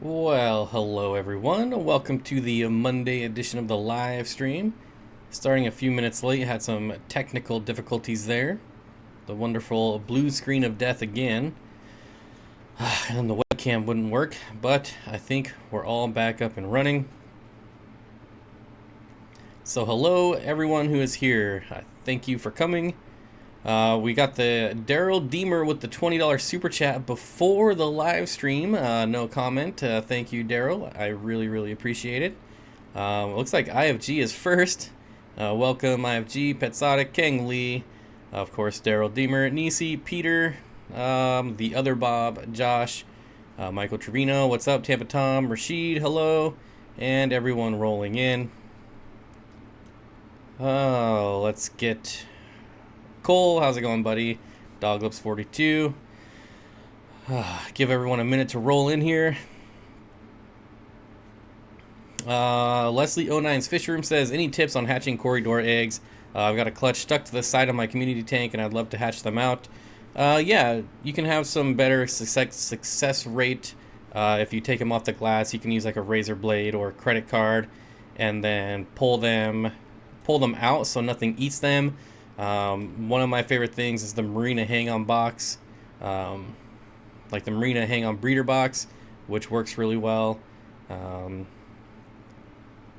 Well, hello everyone. Welcome to the Monday edition of the live stream. Starting a few minutes late, had some technical difficulties there. The wonderful blue screen of death again. And the webcam wouldn't work, but I think we're all back up and running. So hello everyone who is here. Thank you for coming. We got the Daryl Deemer with the $20 super chat before the live stream. No comment. Thank you, Daryl. I really appreciate it. Looks like IFG is first. Welcome, IFG, Petsotic, Kang Lee, of course, Daryl Deemer, Nisi, Peter, the other Bob, Josh, Michael Trevino. What's up, Tampa Tom, Rashid, hello, and everyone rolling in. Oh, let's get Cole. How's it going, buddy? Doglips42. Give everyone a minute to roll in here. Leslie09's Fish Room says, any tips on hatching corridor eggs? I've got a clutch stuck to the side of my community tank and I'd love to hatch them out. Yeah, you can have some better success rate if you take them off the glass. You can use like a razor blade or a credit card and then pull them out so nothing eats them. One of my favorite things is the Marina hang-on box, like the Marina hang-on breeder box, which works really well.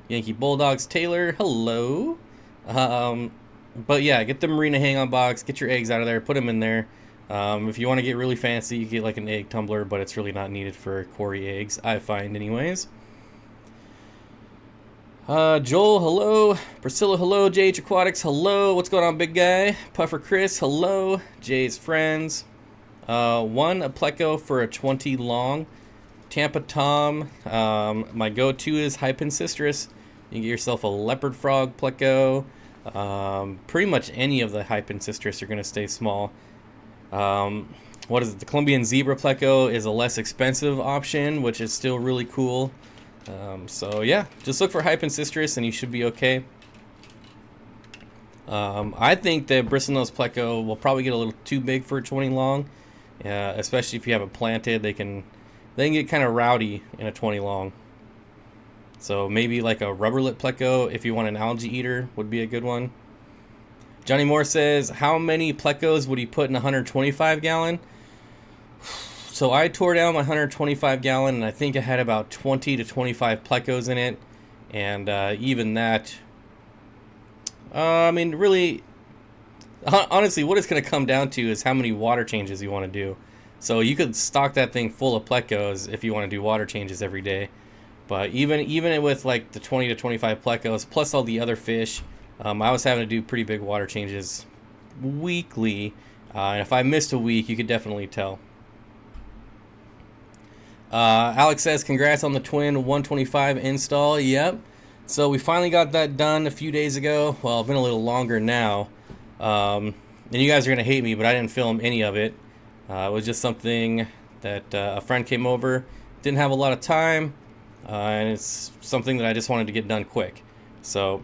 Yankee Bulldogs Taylor, hello. But yeah, get the Marina hang-on box, get your eggs out of there, put them in there. If you want to get really fancy, you get like an egg tumbler, but it's really not needed for quarry eggs, I find anyways. Joel, hello. Priscilla, hello. JH Aquatics, hello. What's going on, big guy? Puffer Chris, hello. Jay's friends. One a pleco for a 20 long. Tampa Tom. My go-to is Hypencistrus. You can get yourself a leopard frog pleco. Pretty much any of the Hypencistrus are going to stay small. What is it? The Colombian zebra pleco is a less expensive option, which is still really cool. So yeah, just look for Hypencistrus and you should be okay. I think the bristlenose pleco will probably get a little too big for a 20 long, especially if you have it planted. They can get kind of rowdy in a 20 long. So maybe like a rubber lip pleco if you want an algae eater would be a good one. Johnny Moore says, how many plecos would he put in a 125 gallon? So I tore down my 125 gallon and I think I had about 20 to 25 plecos in it. And even that, I mean, really, honestly, what it's going to come down to is how many water changes you want to do. So you could stock that thing full of plecos if you want to do water changes every day. But even with like the 20 to 25 plecos, plus all the other fish, I was having to do pretty big water changes weekly. And if I missed a week, you could definitely tell. Alex says, congrats on the twin 125 install. Yep. So we finally got that done a few days ago. Well, it's been a little longer now. And you guys are going to hate me, but I didn't film any of it. It was just something that a friend came over. Didn't have a lot of time. And it's something that I just wanted to get done quick. So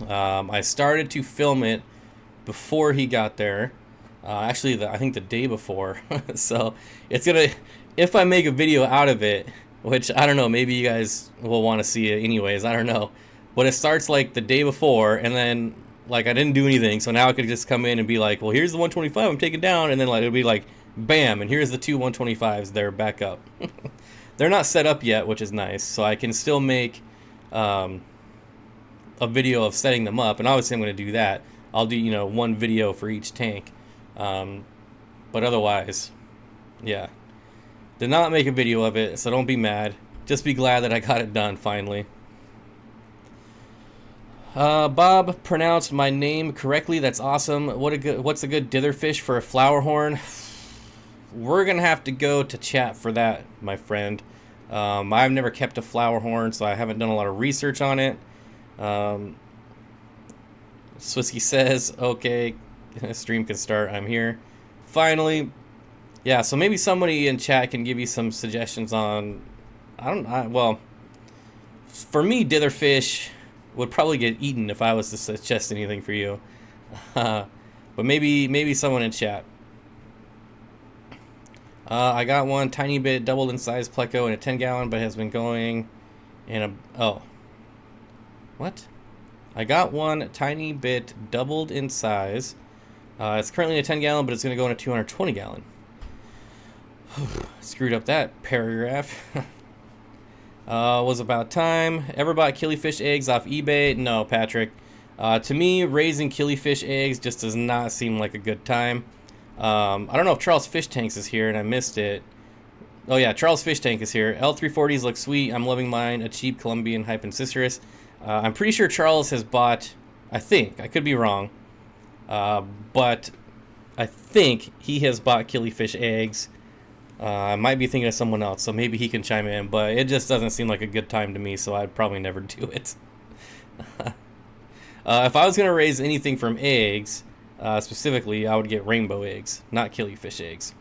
I started to film it before he got there. Actually, I think the day before. So it's going to... If I make a video out of it, which I don't know, maybe you guys will want to see it anyways, I don't know. But it starts like the day before, and then like I didn't do anything, so now I could just come in and be like, well, here's the 125 I'm taking down, and then like it'll be like, bam, and here's the two 125s, they're back up. They're not set up yet, which is nice, so I can still make a video of setting them up, and obviously I'm going to do that. I'll do, one video for each tank. But otherwise, yeah. Did not make a video of it, so don't be mad. Just be glad that I got it done finally. Bob pronounced my name correctly. That's awesome. What's a good dither fish for a flower horn? We're gonna have to go to chat for that, my friend. I've never kept a flower horn, so I haven't done a lot of research on it. Swisky says, okay, stream can start. I'm here. Finally. Yeah, so maybe somebody in chat can give you some suggestions on, well, for me, ditherfish would probably get eaten if I was to suggest anything for you. But maybe someone in chat. I got one tiny bit doubled in size pleco in a 10-gallon, but has been going in a... Oh. What? I got one tiny bit doubled in size. It's currently a 10-gallon, but it's going to go in a 220-gallon. Screwed up that paragraph. Was about time. Ever bought killifish eggs off eBay? No, Patrick. To me, raising killifish eggs just does not seem like a good time. I don't know if Charles Fish Tanks is here and I missed it. Oh yeah, Charles Fish Tank is here. L340s look sweet. I'm loving mine. A cheap Colombian Hypensicerus. I'm pretty sure Charles has bought, I think, I could be wrong, but I think he has bought killifish eggs. I might be thinking of someone else, so maybe he can chime in, but it just doesn't seem like a good time to me, so I'd probably never do it. If I was going to raise anything from eggs, specifically, I would get rainbow eggs, not killifish eggs.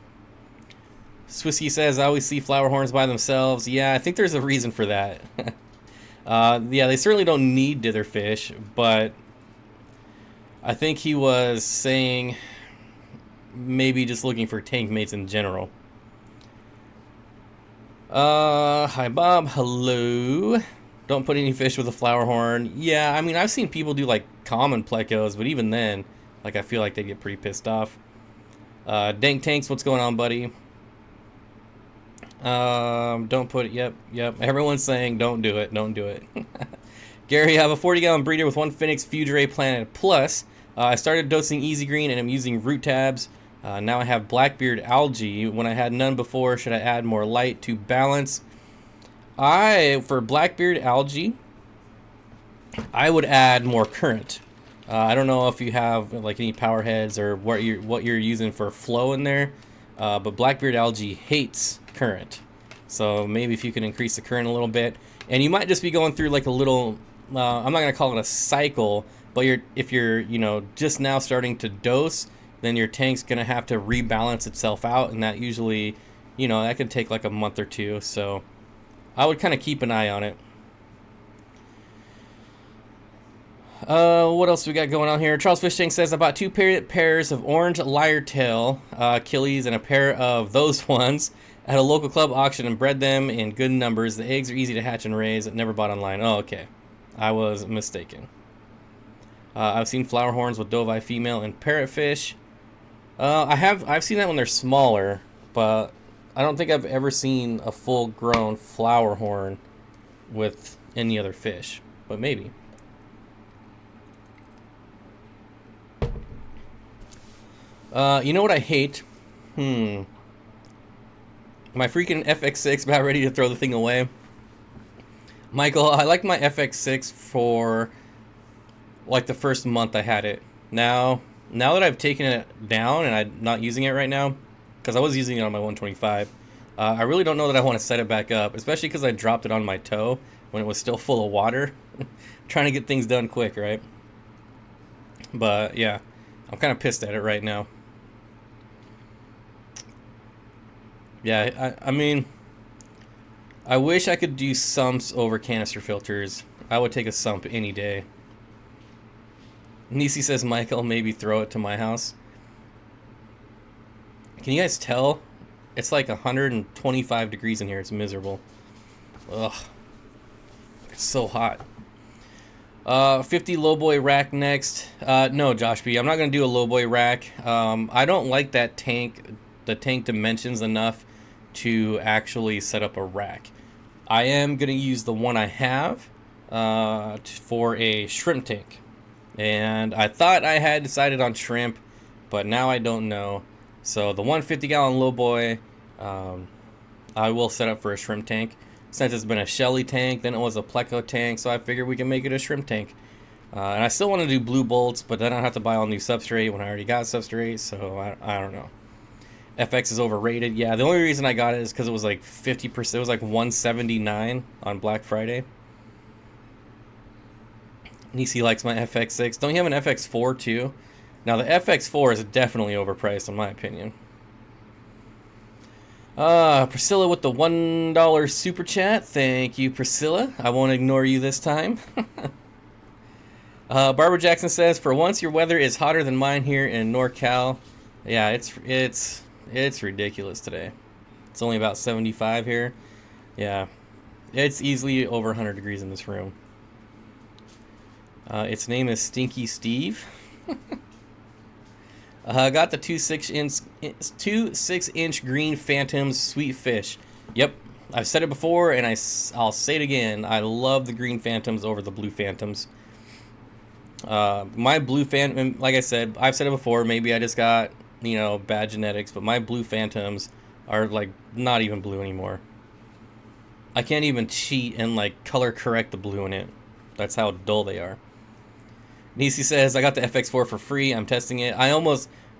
Swisky says, I always see flower horns by themselves. Yeah, I think there's a reason for that. Yeah, they certainly don't need ditherfish, but I think he was saying maybe just looking for tank mates in general. Hi Bob, hello. Don't put any fish with a flower horn. Yeah, I mean, I've seen people do like common plecos, but even then, like, I feel like they get pretty pissed off. Dank Tanks, what's going on, buddy? Don't put it, yep. Everyone's saying don't do it. Gary, I have a 40-gallon breeder with one Phoenix Fugeray Planet Plus. I started dosing Easy Green and I'm using root tabs. Now I have Blackbeard algae when I had none before. Should I add more light to balance? For Blackbeard algae, I would add more current. I don't know if you have like any power heads or what you're using for flow in there, but Blackbeard algae hates current. So maybe if you can increase the current a little bit, and you might just be going through like a little. I'm not gonna call it a cycle, but if you're just now starting to dose, then your tank's gonna have to rebalance itself out, and that usually, that can take like a month or two. So I would kind of keep an eye on it. What else we got going on here? Charles Fish Tank says, I bought 2 pairs of orange lyre-tail killies and a pair of those ones at a local club auction and bred them in good numbers. The eggs are easy to hatch and raise. Never bought online. Oh, okay. I was mistaken. I've seen flower horns with dove-eye female and parrotfish. I've seen that when they're smaller, but I don't think I've ever seen a full-grown flower horn with any other fish, but maybe. You know what I hate? My freaking FX6 about ready to throw the thing away. Michael, I liked my FX6 for like the first month I had it. Now that I've taken it down and I'm not using it right now, because I was using it on my 125, I really don't know that I want to set it back up, especially because I dropped it on my toe when it was still full of water. Trying to get things done quick, right? But yeah, I'm kind of pissed at it right now. Yeah, I mean, I wish I could do sumps over canister filters. I would take a sump any day. Nisi says, Michael, maybe throw it to my house. Can you guys tell? It's like 125 degrees in here. It's miserable. Ugh. It's so hot. 50 lowboy rack next. No, Josh B. I'm not going to do a lowboy rack. I don't like that tank, the tank dimensions enough to actually set up a rack. I am going to use the one I have for a shrimp tank. And I thought I had decided on shrimp, but now I don't know. So the 150-gallon lowboy, I will set up for a shrimp tank. Since it's been a Shelly tank, then it was a Pleco tank, so I figured we can make it a shrimp tank. And I still want to do blue bolts, but then I have to buy all new substrate when I already got substrate, so I don't know. FX is overrated. Yeah, the only reason I got it is because it was like 50%. It was like $179 on Black Friday. Nisi likes my FX6. Don't you have an FX4 too? Now the FX4 is definitely overpriced in my opinion. Priscilla with the $1 super chat. Thank you, Priscilla. I won't ignore you this time. Barbara Jackson says, for once your weather is hotter than mine here in NorCal. Yeah, it's ridiculous today. It's only about 75 here. Yeah, it's easily over 100 degrees in this room. Its name is Stinky Steve. I got the 2.6-inch green Phantoms sweet fish. Yep, I've said it before, and I'll say it again. I love the green Phantoms over the blue Phantoms. My blue Phantom, like I said, I've said it before. Maybe I just got, you know, bad genetics, but my blue Phantoms are like not even blue anymore. I can't even cheat and like color correct the blue in it. That's how dull they are. Nisi says, I got the FX4 for free. I'm testing it.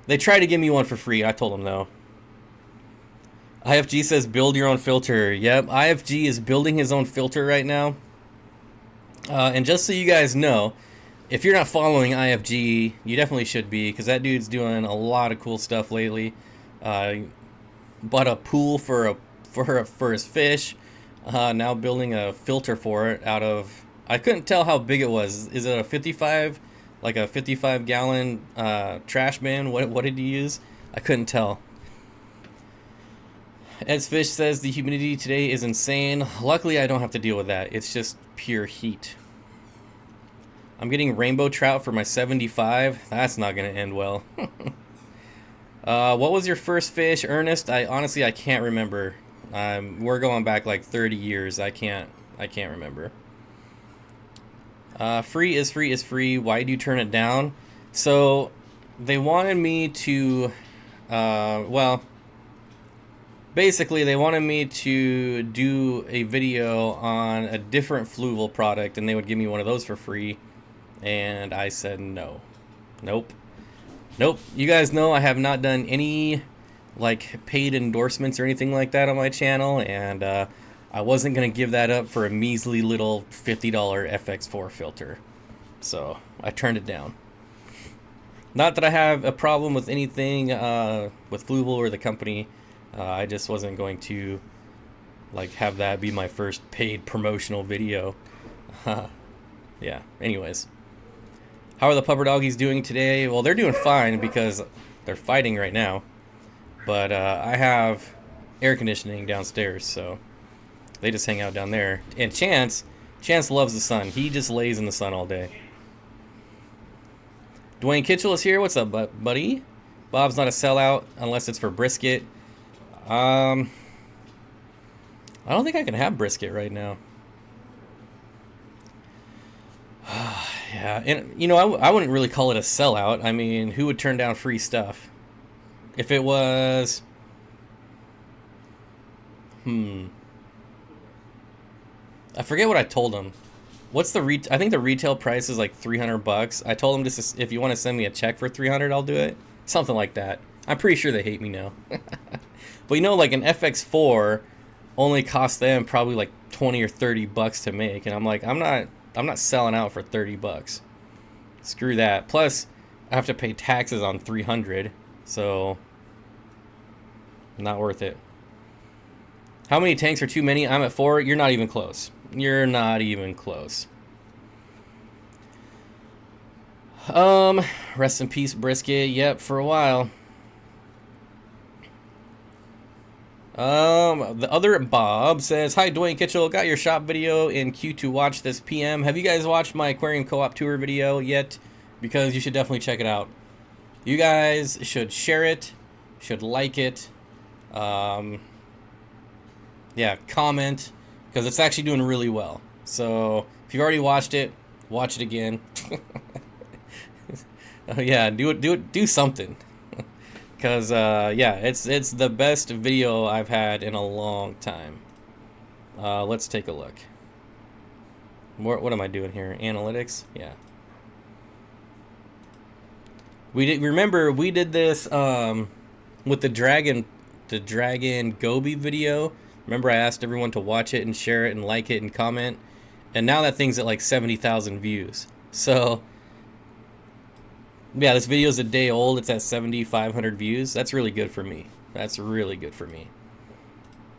They tried to give me one for free. I told them no. IFG says, build your own filter. Yep, IFG is building his own filter right now. And just so you guys know, if you're not following IFG, you definitely should be, because that dude's doing a lot of cool stuff lately. Bought a pool for his fish. Now building a filter for it out of... I couldn't tell how big it was. Is it a 55, like a 55-gallon trash bin? What did you use? I couldn't tell. Ed's Fish says the humidity today is insane. Luckily, I don't have to deal with that. It's just pure heat. I'm getting rainbow trout for my 75. That's not going to end well. What was your first fish, Ernest? Honestly, I can't remember. We're going back like 30 years. I can't remember. Free is free is free. Why do you turn it down? So they wanted me to, well, basically they wanted me to do a video on a different Fluval product, and they would give me one of those for free, and I said no. Nope. You guys know I have not done any like paid endorsements or anything like that on my channel, and I wasn't going to give that up for a measly little $50 FX4 filter. So I turned it down. Not that I have a problem with anything with Fluval or the company. I just wasn't going to like have that be my first paid promotional video. Yeah, anyways. How are the pupper doggies doing today? Well, they're doing fine because they're fighting right now. But I have air conditioning downstairs, so they just hang out down there. And Chance loves the sun. He just lays in the sun all day. Dwayne Kitchell is here. What's up, buddy? Bob's not a sellout unless it's for brisket. I don't think I can have brisket right now. Yeah, and you know, I wouldn't really call it a sellout. I mean, who would turn down free stuff? If it was... I forget what I told him. What's the I think the retail price is like $300. I told him just if you want to send me a check for $300, I'll do it. Something like that. I'm pretty sure they hate me now. But you know, like an FX4 only cost them probably like 20 or 30 bucks to make, and I'm like, I'm not selling out for 30 bucks. Screw that. Plus, I have to pay taxes on 300, so not worth it. How many tanks are too many? I'm at 4. You're not even close. You're not even close. Rest in peace, brisket. Yep, for a while. The other Bob says, hi, Dwayne Kitchell. Got your shop video in queue to watch this PM. Have you guys watched my aquarium co-op tour video yet? Because you should definitely check it out. You guys should share it, should like it. Yeah, comment, because it's actually doing really well. So if you've already watched it, watch it again. Yeah, do something. Because yeah, it's the best video I've had in a long time. Let's take a look. What am I doing here? Analytics? Yeah. Remember we did this with the dragon goby video. Remember I asked everyone to watch it and share it and like it and comment, and now that thing's at like 70,000 views. So yeah, this video is a day old. It's at 7,500 views. That's really good for me. That's really good for me.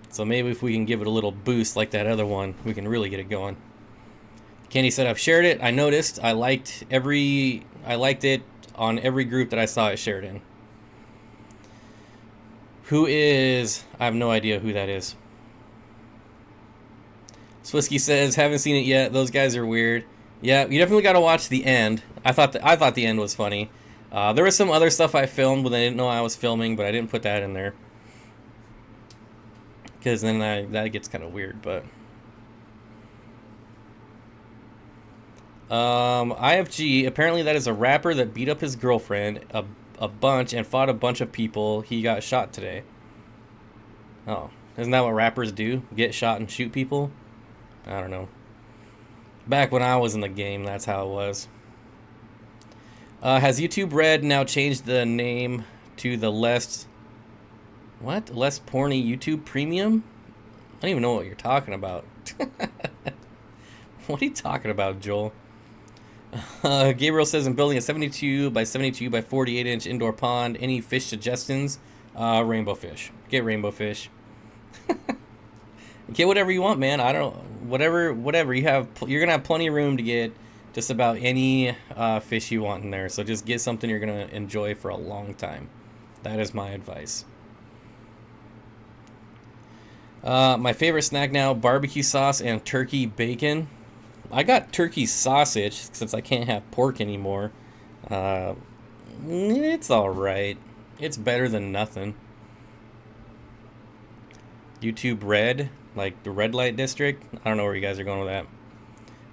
So maybe if we can give it a little boost like that other one, we can really get it going. Kenny said, I've shared it. I noticed. I liked it on every group that I saw it shared in. Who is... I have no idea who that is. Swisky says, haven't seen it yet. Those guys are weird. Yeah, you definitely got to watch the end. I thought the end was funny. There was some other stuff I filmed when I didn't know I was filming, but I didn't put that in there. Because then that gets kind of weird, but... IFG, apparently that is a rapper that beat up his girlfriend a bunch and fought a bunch of people. He got shot today. Oh, isn't that what rappers do? Get shot and shoot people? I don't know. Back when I was in the game, that's how it was. Has YouTube Red now changed the name to the less... What? Less porny YouTube Premium? I don't even know what you're talking about. What are you talking about, Joel? Gabriel says, I'm building a 72 by 72 by 48 inch indoor pond. Any fish suggestions? Rainbow fish. Get rainbow fish. Get whatever you want, man. I don't... Whatever. You're gonna have plenty of room to get just about any fish you want in there. So just get something you're gonna enjoy for a long time. That is my advice. My favorite snack now, barbecue sauce and turkey bacon. I got turkey sausage since I can't have pork anymore. It's alright. It's better than nothing. YouTube Red, like the red light district. I don't know where you guys are going with that.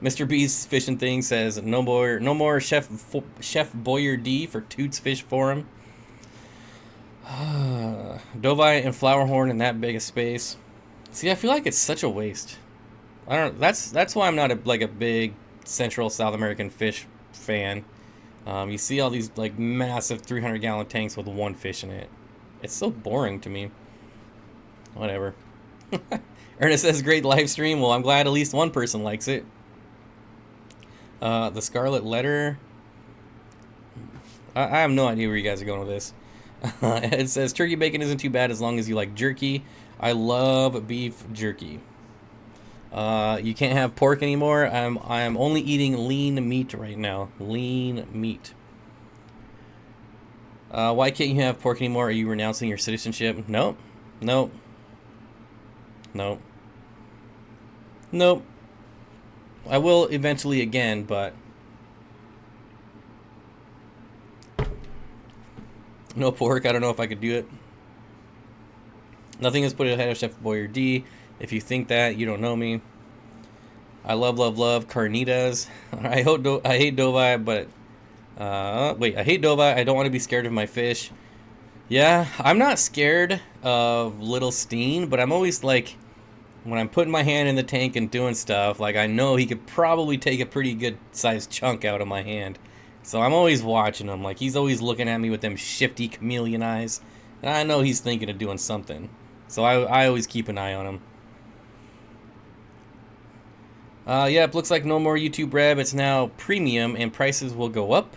Mr. B's fishing thing says no more Chef Boyardee for Toots Fish Forum. Dovite and Flowerhorn in that big a space. See, I feel like it's such a waste. I don't. That's why I'm not a big Central South American fish fan. You see all these like massive 300-gallon tanks with one fish in it. It's so boring to me. Whatever. Ernest says great live stream. Well, I'm glad at least one person likes it. The Scarlet Letter. I have no idea where you guys are going with this. It says turkey bacon isn't too bad as long as you like jerky. I love beef jerky. You can't have pork anymore. I'm only eating lean meat right now. Lean meat. Why can't you have pork anymore? Are you renouncing your citizenship? Nope. Nope. Nope. Nope. I will eventually again, but no pork. I don't know if I could do it. Nothing is put ahead of Chef Boyardee. If you think that, you don't know me. I love carnitas. I hate Dovai, but I hate Dovai. I don't want to be scared of my fish. Yeah, I'm not scared of little Steen, but I'm always like, when I'm putting my hand in the tank and doing stuff, like I know he could probably take a pretty good sized chunk out of my hand. So I'm always watching him. Like he's always looking at me with them shifty chameleon eyes. And I know he's thinking of doing something. So I always keep an eye on him. Yeah, it looks like no more YouTube Red. It's now premium and prices will go up.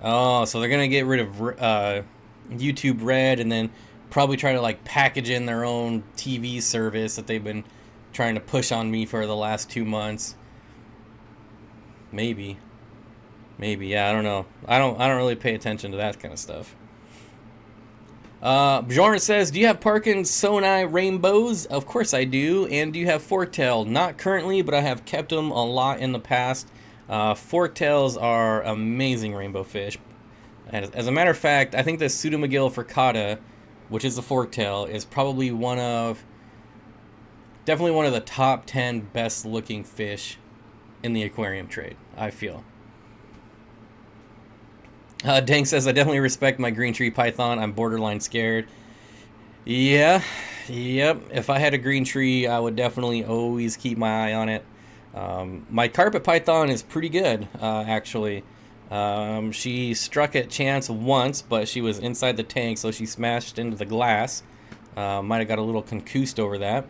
Oh, so they're going to get rid of YouTube Red and then probably try to like package in their own TV service that they've been trying to push on me for the last 2 months. Maybe, yeah, I don't know. I don't really pay attention to that kind of stuff. Bjorn says, do you have Parkin Sonai rainbows? Of course I do. And do you have forktail? Not currently, but I have kept them a lot in the past. Forktails are amazing rainbow fish. And as a matter of fact, I think the Pseudomagil furcata, which is the forktail, is probably definitely one of the top 10 best looking fish in the aquarium trade, I feel. Dank says, I definitely respect my green tree python. I'm borderline scared. Yeah, yep. If I had a green tree, I would definitely always keep my eye on it. My carpet python is pretty good, actually. She struck at chance once, but she was inside the tank, so she smashed into the glass. Might have got a little concussed over that.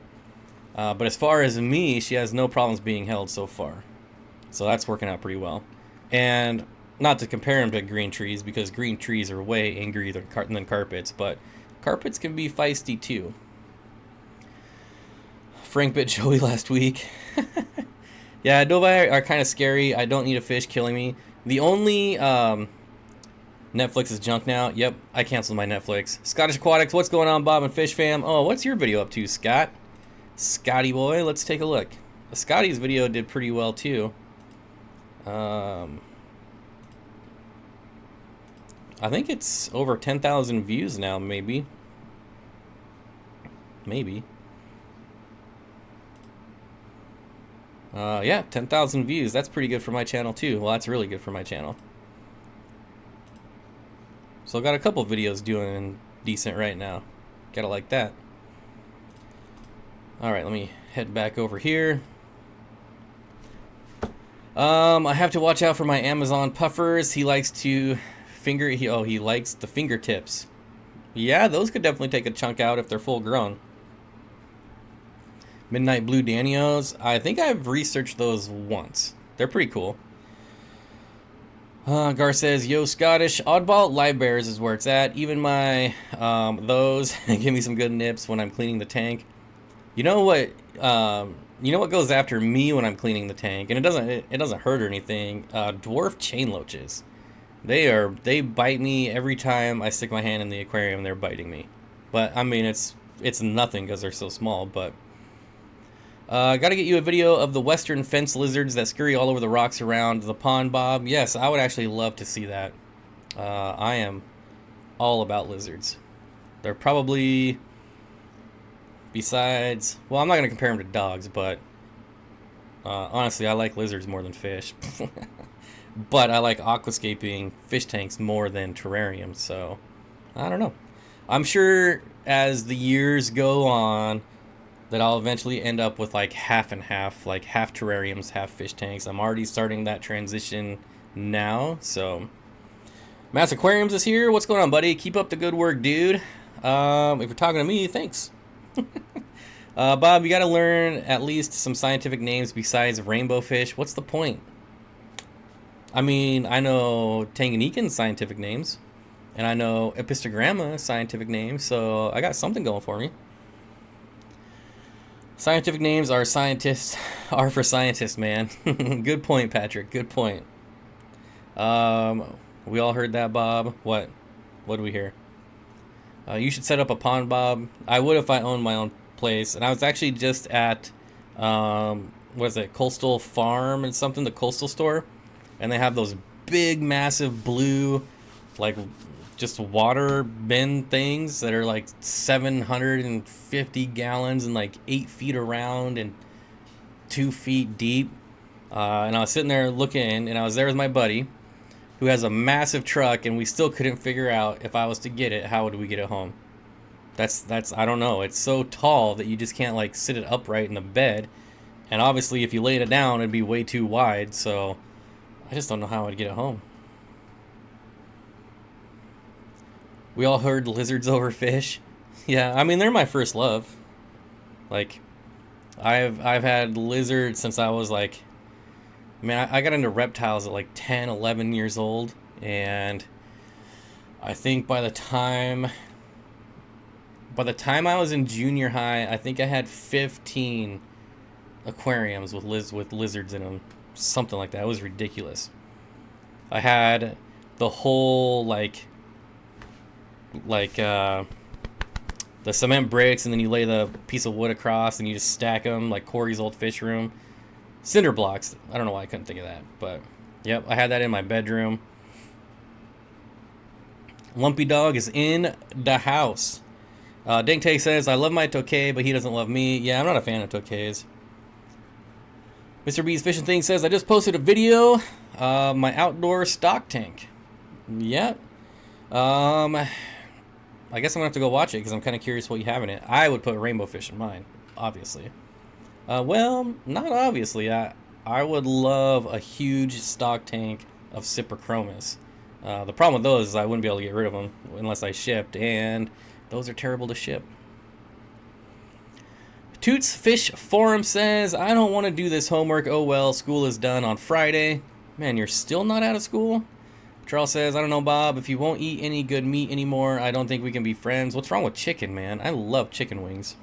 But as far as me, she has no problems being held so far. So that's working out pretty well. And not to compare them to green trees, because green trees are way angrier than carpets, but carpets can be feisty too. Frank bit Joey last week. Yeah, Dovai are kind of scary. I don't need a fish killing me. The only Netflix is junk now. Yep, I canceled my Netflix. Scottish Aquatics, what's going on, Bob and Fish Fam? Oh, what's your video up to, Scott? Scotty boy, let's take a look. Scotty's video did pretty well too. I think it's over 10,000 views now, maybe. Maybe. Yeah, 10,000 views. That's pretty good for my channel too. Well, that's really good for my channel. So I've got a couple videos doing decent right now. Gotta like that. Alright, let me head back over here. I have to watch out for my Amazon puffers. He likes to he likes the fingertips. Yeah, those could definitely take a chunk out if they're full grown. Midnight Blue Danios. I think I've researched those once. They're pretty cool. Gar says, yo, Scottish. Oddball live bears is where it's at. Even my, those give me some good nips when I'm cleaning the tank. You know what goes after me when I'm cleaning the tank? And it doesn't hurt or anything. Dwarf chain loaches. They bite me every time I stick my hand in the aquarium. They're biting me. But, I mean, it's nothing because they're so small, but... Gotta get you a video of the western fence lizards that scurry all over the rocks around the pond, Bob. Yes, I would actually love to see that. I am all about lizards. They're probably, besides, well, I'm not gonna compare them to dogs, but honestly, I like lizards more than fish. But I like aquascaping fish tanks more than terrariums, so I don't know. I'm sure as the years go on, that I'll eventually end up with like half and half, like half terrariums, half fish tanks. I'm already starting that transition now, so. Mass Aquariums is here. What's going on, buddy? Keep up the good work, dude. If you're talking to me, thanks. Bob, you gotta learn at least some scientific names besides rainbow fish. What's the point? I mean, I know Tanganyikan's scientific names, and I know Epistogramma scientific names, so I got something going for me. Scientific names are for scientists, man. Good point, Patrick. Good point. We all heard that, Bob. What did we hear? You should set up a pond, Bob. I would if I owned my own place. And I was actually just at, what is it, Coastal Farm and something, the Coastal store. And they have those big, massive blue, like, just water bin things that are like 750 gallons and like 8 feet around and 2 feet deep. And I was sitting there looking, and I was there with my buddy who has a massive truck, and we still couldn't figure out if I was to get it, how would we get it home? That's I don't know. It's so tall that you just can't like sit it upright in the bed. And obviously if you laid it down, it'd be way too wide. So I just don't know how I'd get it home. We all heard lizards over fish. Yeah, I mean, they're my first love. Like, I've had lizards since I was like, man, I got into reptiles at like 10, 11 years old. And I think by the time I was in junior high, I think I had 15 aquariums with lizards in them. Something like that. It was ridiculous. I had the whole, like the cement bricks, and then you lay the piece of wood across and you just stack them like Corey's old fish room. Cinder blocks. I don't know why I couldn't think of that, but yep, I had that in my bedroom. Lumpy Dog is in the house. Dink Tay says, I love my Tokay, but he doesn't love me. Yeah, I'm not a fan of Tokays. Mr. B's Fishing Thing says, I just posted a video, my outdoor stock tank. Yep. I guess I'm gonna have to go watch it because I'm kind of curious what you have in it. I would put rainbow fish in mine, obviously. Well, not obviously. I would love a huge stock tank of Cyprichromis. The problem with those is I wouldn't be able to get rid of them unless I shipped, and those are terrible to ship. Toots Fish Forum says, I don't want to do this homework. Oh well, school is done on Friday. Man, you're still not out of school? Charles says, I don't know, Bob. If you won't eat any good meat anymore, I don't think we can be friends. What's wrong with chicken, man? I love chicken wings.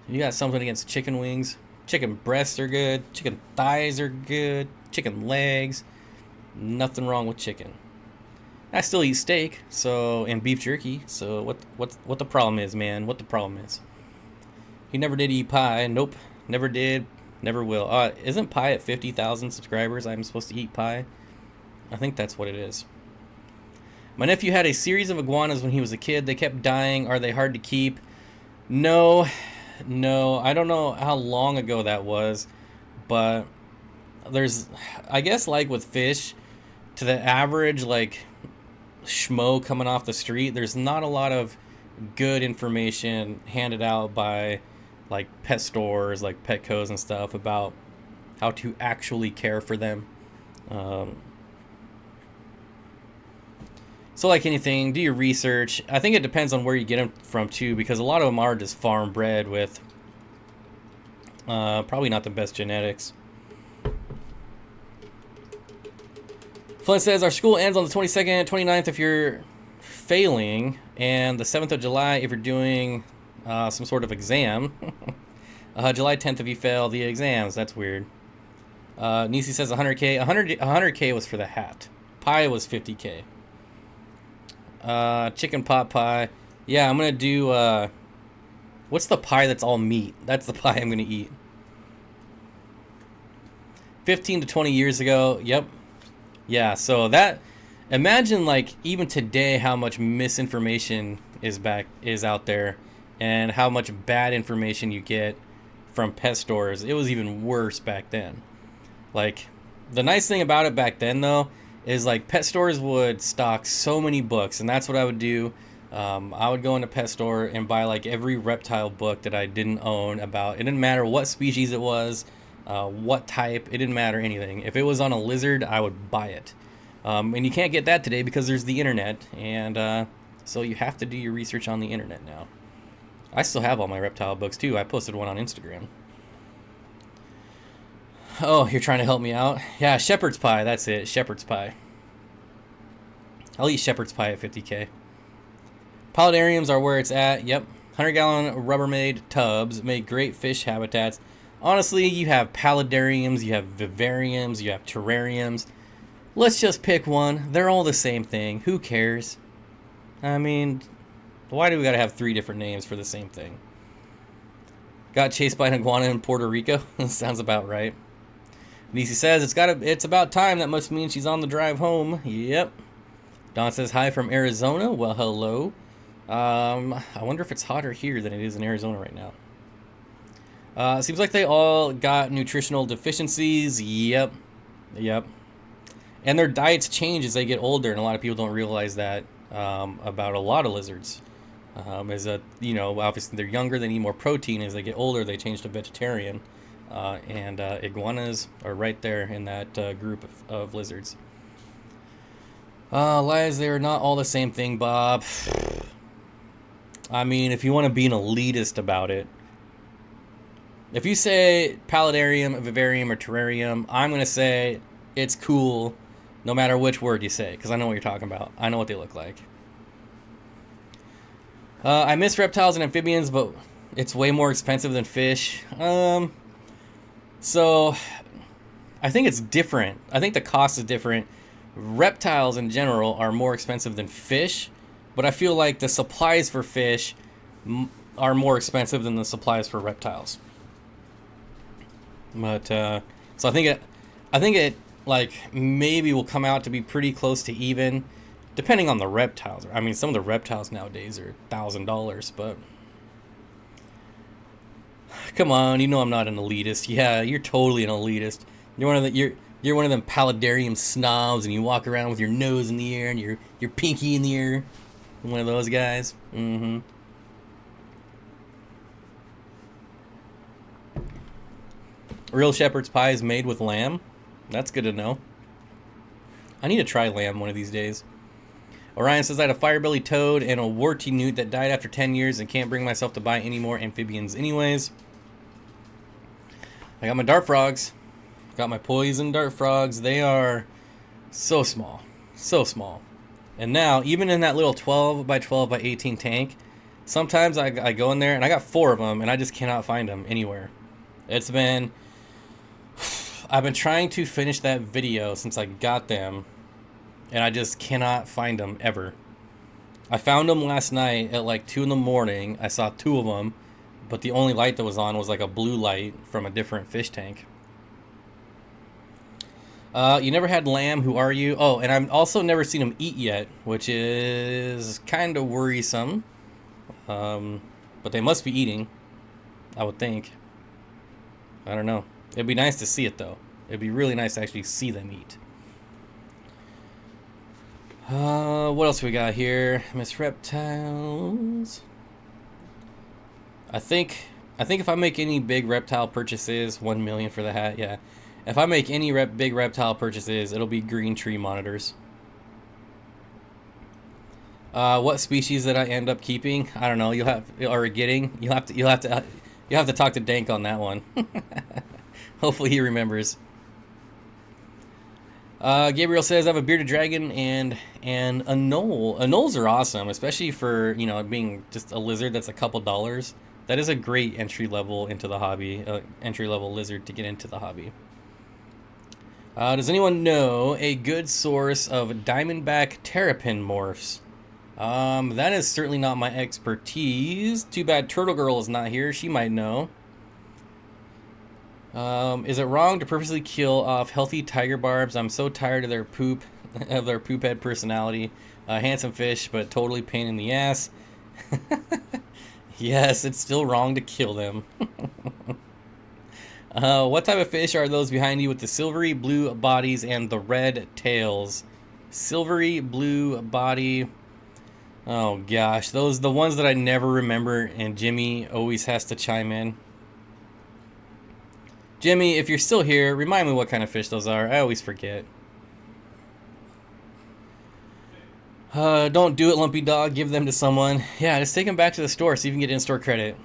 You got something against chicken wings? Chicken breasts are good. Chicken thighs are good. Chicken legs. Nothing wrong with chicken. I still eat steak, so, and beef jerky. So what the problem is, man? What the problem is? He never did eat pie. Nope, never did, never will. Isn't pie at 50,000 subscribers? I'm supposed to eat pie. I think that's what it is. My nephew had a series of iguanas when he was a kid. They kept dying. Are they hard to keep? No, no. I don't know how long ago that was, but there's, I guess, like with fish, to the average like schmo coming off the street, there's not a lot of good information handed out by like pet stores, like Petco's and stuff, about how to actually care for them. So like anything, do your research. I think it depends on where you get them from too, because a lot of them are just farm bred with probably not the best genetics. Flint says, our school ends on the 22nd, 29th if you're failing, and the 7th of July if you're doing some sort of exam. July 10th if you fail the exams. That's weird. Nisi says 100K. 100K was for the hat. Pie was 50K. Chicken pot pie. Yeah, I'm going to do... what's the pie that's all meat? That's the pie I'm going to eat. 15 to 20 years ago. Yep. Yeah, so that, imagine like even today how much misinformation is out there, and how much bad information you get from pet stores. It was even worse back then. Like, the nice thing about it back then though is like pet stores would stock so many books, and that's what I would do. I would go into pet store and buy like every reptile book that I didn't own about. It didn't matter what species it was. What type, it didn't matter anything. If it was on a lizard, I would buy it. And you can't get that today because there's the internet, and so you have to do your research on the internet now. I still have all my reptile books too. I posted one on Instagram. Oh, you're trying to help me out? Yeah, shepherd's pie, that's it, shepherd's pie. I'll eat shepherd's pie at 50K. Paludariums are where it's at, yep. 100-gallon Rubbermaid tubs make great fish habitats. Honestly, you have paludariums, you have vivariums, you have terrariums. Let's just pick one. They're all the same thing. Who cares? I mean, why do we gotta have 3 different names for the same thing? Got chased by an iguana in Puerto Rico? Sounds about right. Nisi says, it's about time. That must mean she's on the drive home. Yep. Don says, hi from Arizona. Well, hello. I wonder if it's hotter here than it is in Arizona right now. Seems like they all got nutritional deficiencies. Yep. And their diets change as they get older, and a lot of people don't realize that about a lot of lizards. Is that, you know, obviously they're younger, they need more protein. As they get older, they change to vegetarian. And iguanas are right there in that group of lizards. Lies, they're not all the same thing, Bob. I mean, if you want to be an elitist about it, if you say paludarium, vivarium, or terrarium, I'm going to say it's cool no matter which word you say, because I know what you're talking about. I know what they look like. I miss reptiles and amphibians, but it's way more expensive than fish. So I think it's different. I think the cost is different. Reptiles in general are more expensive than fish, but I feel like the supplies for fish are more expensive than the supplies for reptiles. But so I think it like maybe will come out to be pretty close to even, depending on the reptiles. I mean, some of the reptiles nowadays are $1,000, but come on, you know I'm not an elitist. Yeah, you're totally an elitist. You're one of them paludarium snobs, and you walk around with your nose in the air and your pinky in the air. One of those guys. Mm-hmm. Real shepherd's pie is made with lamb. That's good to know. I need to try lamb one of these days. Orion says, I had a firebelly toad and a warty newt that died after 10 years and can't bring myself to buy any more amphibians anyways. I got my dart frogs. Got my poison dart frogs. They are so small. So small. And now, even in that little 12 by 12 by 18 tank, sometimes I go in there and I got 4 of them and I just cannot find them anywhere. I've been trying to finish that video since I got them. and I just cannot find them ever. I found them last night at like 2 in the morning. I saw 2 of them, but the only light that was on was like a blue light from a different fish tank. You never had lamb, who are you? Oh, and I've also never seen them eat yet, which is kind of worrisome. But they must be eating, I would think. I don't know. It'd be nice to see it, though. It'd be really nice to actually see them eat. What else we got here? Miss Reptiles. I think if I make any big reptile purchases, 1 million for the hat, yeah. If I make any big reptile purchases, it'll be green tree monitors. What species that I end up keeping? I don't know. You'll have to talk to Dank on that one. Hopefully he remembers. Gabriel says I have a bearded dragon and a knoll. Knolls are awesome, especially for, you know, being just a lizard that's a couple dollars. That is a great entry level into the hobby. Entry level lizard to get into the hobby. Does anyone know a good source of diamondback terrapin morphs? That is certainly not my expertise. Too bad Turtle Girl is not here. She might know. Is it wrong to purposely kill off healthy tiger barbs? I'm so tired of their poop head personality. Handsome fish, but totally pain in the ass. Yes, it's still wrong to kill them. What type of fish are those behind you with the silvery blue bodies and the red tails? Silvery blue body. Oh gosh, those the ones that I never remember, and Jimmy always has to chime in. Jimmy, if you're still here, remind me what kind of fish those are. I always forget. Don't do it, Lumpy Dog. Give them to someone. Yeah, just take them back to the store so you can get in-store credit.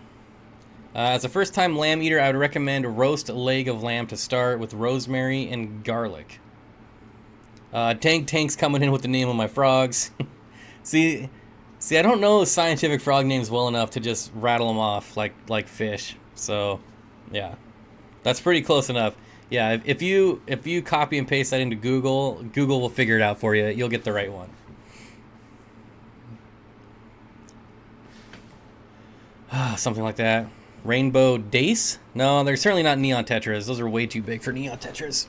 As a first-time lamb eater, I would recommend roast leg of lamb to start with rosemary and garlic. Tank's coming in with the name of my frogs. See, I don't know scientific frog names well enough to just rattle them off like fish. So, yeah, that's pretty close enough. Yeah, if you copy and paste that into Google, Google will figure it out for you. You'll get the right one. Something like that. Rainbow dace? No, they're certainly not neon tetras. Those are way too big for neon tetras.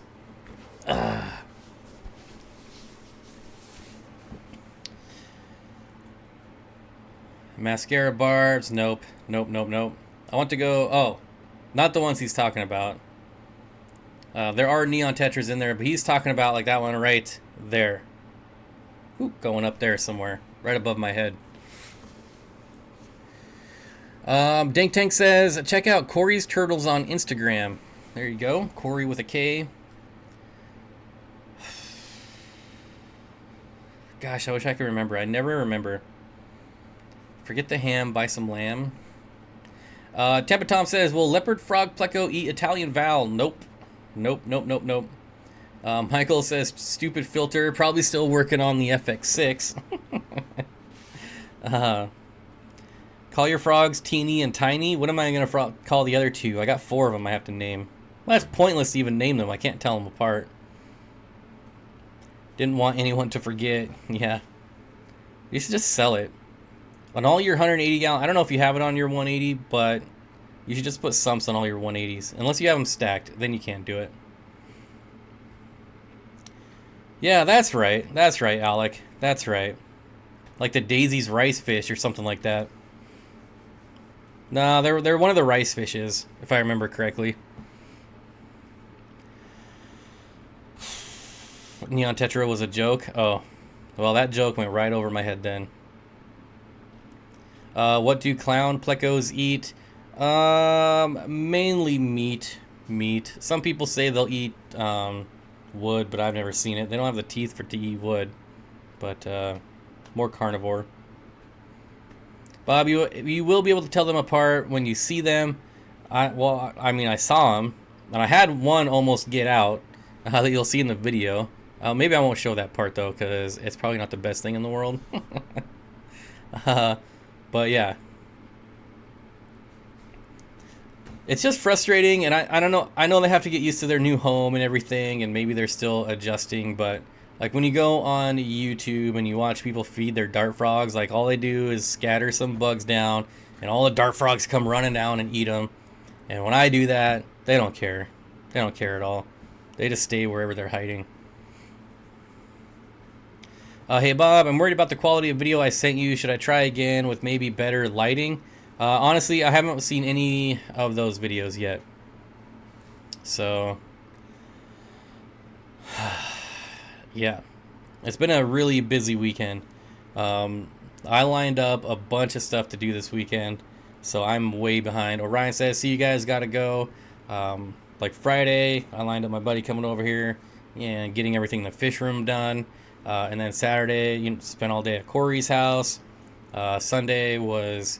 Mascara barbs? Nope. Nope. I want to go... Oh, not the ones he's talking about. There are neon tetras in there, but he's talking about like that one right there. Ooh, going up there somewhere. Right above my head. Dank Tank says, check out Corey's Turtles on Instagram. There you go. Corey with a K. Gosh, I wish I could remember. I never remember. Forget the ham, buy some lamb. Tampa Tom says, will leopard frog pleco eat Italian Val? Nope. Michael says, stupid filter. Probably still working on the FX6. Call your frogs teeny and tiny. What am I going to call the other two? I got 4 of them I have to name. Well, that's pointless to even name them. I can't tell them apart. Didn't want anyone to forget. Yeah. You should just sell it. On all your 180 gallon, I don't know if you have it on your 180, but you should just put sumps on all your 180s. Unless you have them stacked, then you can't do it. Yeah, that's right. That's right, Alec. That's right. Like the Daisy's rice fish or something like that. No, they're one of the rice fishes, if I remember correctly. Neon Tetra was a joke? Oh. Well, that joke went right over my head then. What do clown plecos eat? Mainly meat. Some people say they'll eat wood, but I've never seen it. They don't have the teeth to eat wood, but more carnivore. Bob, you will be able to tell them apart when you see them. I saw them, and I had one almost get out that you'll see in the video. Maybe I won't show that part, though, because it's probably not the best thing in the world. But, yeah. It's just frustrating, and I don't know. I know they have to get used to their new home and everything, and maybe they're still adjusting, but Like when you go on YouTube and you watch people feed their dart frogs, like all they do is scatter some bugs down, and all the dart frogs come running down and eat them. And when I do that, they don't care. They don't care at all. They just stay wherever they're hiding. Hey Bob, I'm worried about the quality of video I sent you. Should I try again with maybe better lighting? Honestly, I haven't seen any of those videos yet. So, yeah. It's been a really busy weekend. I lined up a bunch of stuff to do this weekend, so I'm way behind. Orion says, see you guys, gotta go. Like Friday, I lined up my buddy coming over here and getting everything in the fish room done. And then Saturday, you spent all day at Corey's house. Sunday was,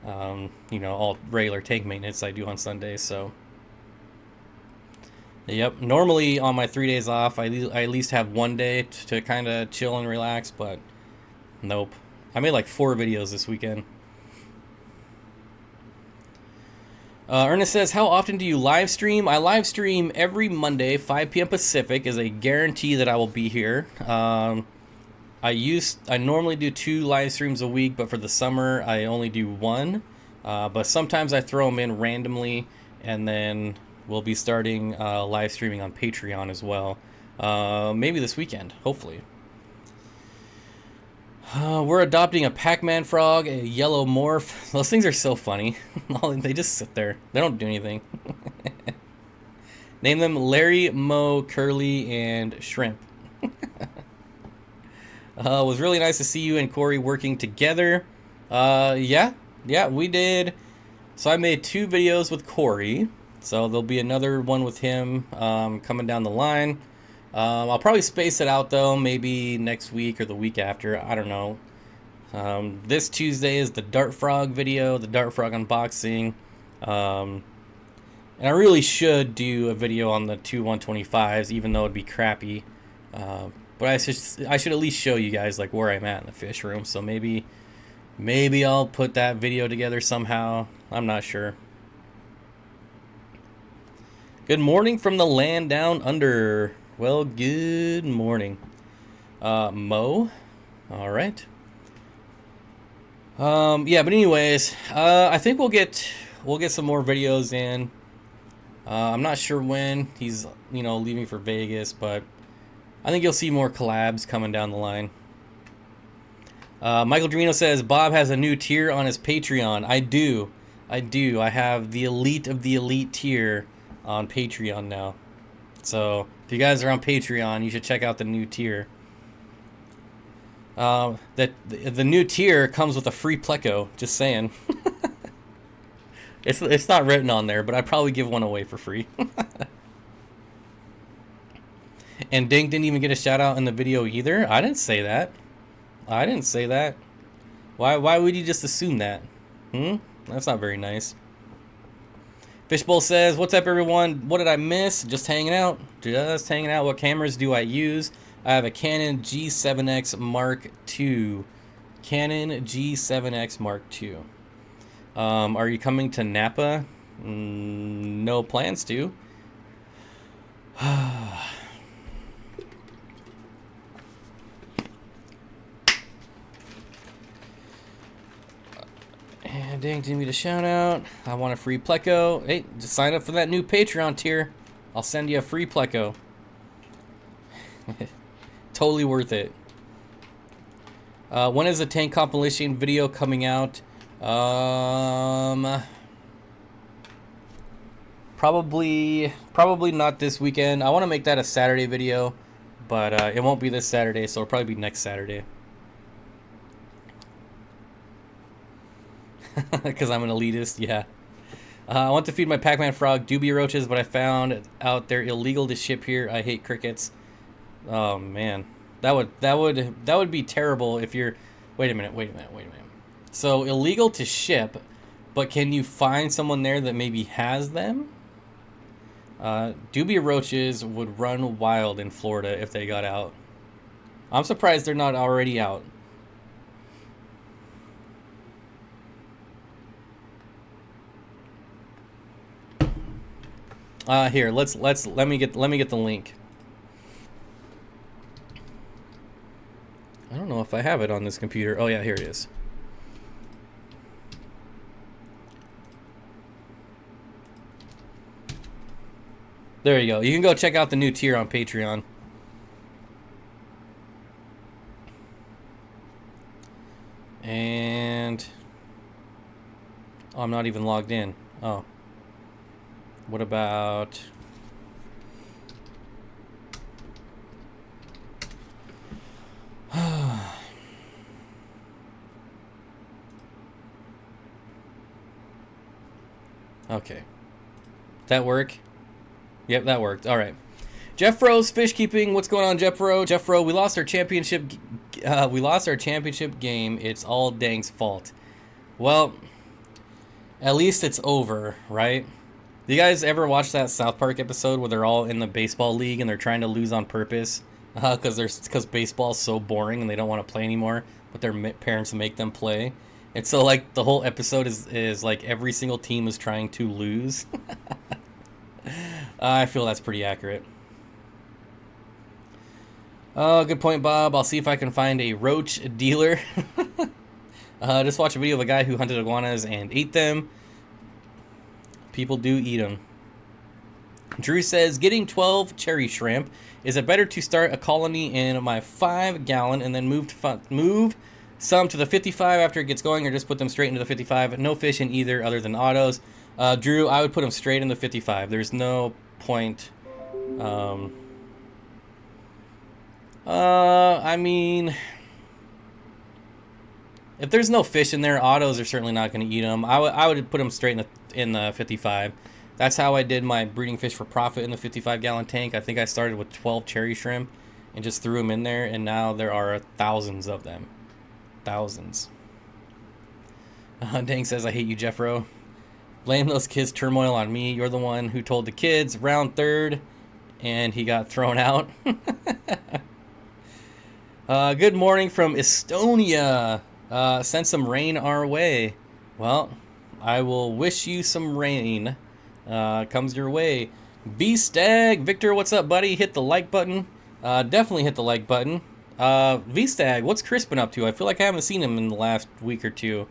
all regular tank maintenance I do on Sundays. So, yep. Normally on my 3 days off, I at least have one day to kind of chill and relax. But nope. I made like 4 videos this weekend. Ernest says, how often do you live stream? I live stream every Monday, 5 p.m. Pacific is a guarantee that I will be here. I normally do 2 live streams a week, but for the summer I only do 1. But sometimes I throw them in randomly, and then we'll be starting live streaming on Patreon as well. Maybe this weekend, hopefully. We're adopting a Pac-Man frog, a yellow morph. Those things are so funny. They just sit there. They don't do anything. Name them Larry, Mo, Curly, and Shrimp. It was really nice to see you and Corey working together. Yeah, we did. So I made 2 videos with Corey. So there'll be another one with him coming down the line. I'll probably space it out though, maybe next week or the week after. I don't know. This Tuesday is the Dart Frog video, the Dart Frog unboxing. And I really should do a video on the 2 125s, even though it'd be crappy. But I should at least show you guys like where I'm at in the fish room. So maybe I'll put that video together somehow. I'm not sure. Good morning from the land down under. Well, good morning, Mo. All right. Yeah, but anyways, I think we'll get some more videos in. I'm not sure when he's leaving for Vegas, but I think you'll see more collabs coming down the line. Michael Dorino says Bob has a new tier on his Patreon. I do. I have the elite of the elite tier on Patreon now. So if you guys are on Patreon, you should check out the new tier. The new tier comes with a free pleco. Just saying. It's not written on there, but I'd probably give one away for free. And Dink didn't even get a shout out in the video either. I didn't say that. Why would you just assume that? That's not very nice. Fishbowl says, what's up everyone? What did I miss? Just hanging out. What cameras do I use? I have a Canon G7X Mark II. Are you coming to Napa? No plans to. And dang, didn't need a shout out. I want a free pleco. Hey, just sign up for that new Patreon tier. I'll send you a free pleco. Totally worth it. When is the tank compilation video coming out? Probably not this weekend. I want to make that a Saturday video, but it won't be this Saturday, so it'll probably be next Saturday. Because I'm an elitist, yeah. I want to feed my Pac-Man frog dubia roaches, but I found out they're illegal to ship here. I hate crickets. Oh man, that would be terrible if you're. Wait a minute. So illegal to ship, but can you find someone there that maybe has them? Dubia roaches would run wild in Florida if they got out. I'm surprised they're not already out. Here, let me get the link. don't know if I have it on this computer. Oh yeah, here it is. There you go. You can go check out the new tier on Patreon. And oh, I'm not even logged in. Oh. What about... Okay. That work? Yep, that worked. All right. Jeffro's fish keeping. What's going on, Jeffro? Jeffro, we lost our championship. We lost our championship game. It's all Dang's fault. Well, at least it's over, right? Do you guys ever watch that South Park episode where they're all in the baseball league and they're trying to lose on purpose because baseball's so boring and they don't want to play anymore, but their parents make them play? And so, like, the whole episode is like every single team is trying to lose. I feel that's pretty accurate. Oh, good point, Bob. I'll see if I can find a roach dealer. Just watch a video of a guy who hunted iguanas and ate them. People do eat them. Drew says, getting 12 cherry shrimp. Is it better to start a colony in my 5-gallon and then move some to the 55 after it gets going, or just put them straight into the 55? No fish in either other than autos. Drew, I would put them straight in the 55. There's no point. I mean, if there's no fish in there, autos are certainly not going to eat them. I would put them straight in the 55. That's how I did my breeding fish for profit in the 55-gallon tank. I think I started with 12 cherry shrimp and just threw them in there, and now there are thousands of them. Thousands. Dang says, I hate you, Jeffro. Blame those kids' turmoil on me. You're the one who told the kids round third, and he got thrown out. Good morning from Estonia. Send some rain our way. Well, I will wish you some rain. Comes your way. V-Stag. Victor, what's up, buddy? Hit the like button. Definitely hit the like button. V-Stag, what's Chris been up to? I feel like I haven't seen him in the last week or two.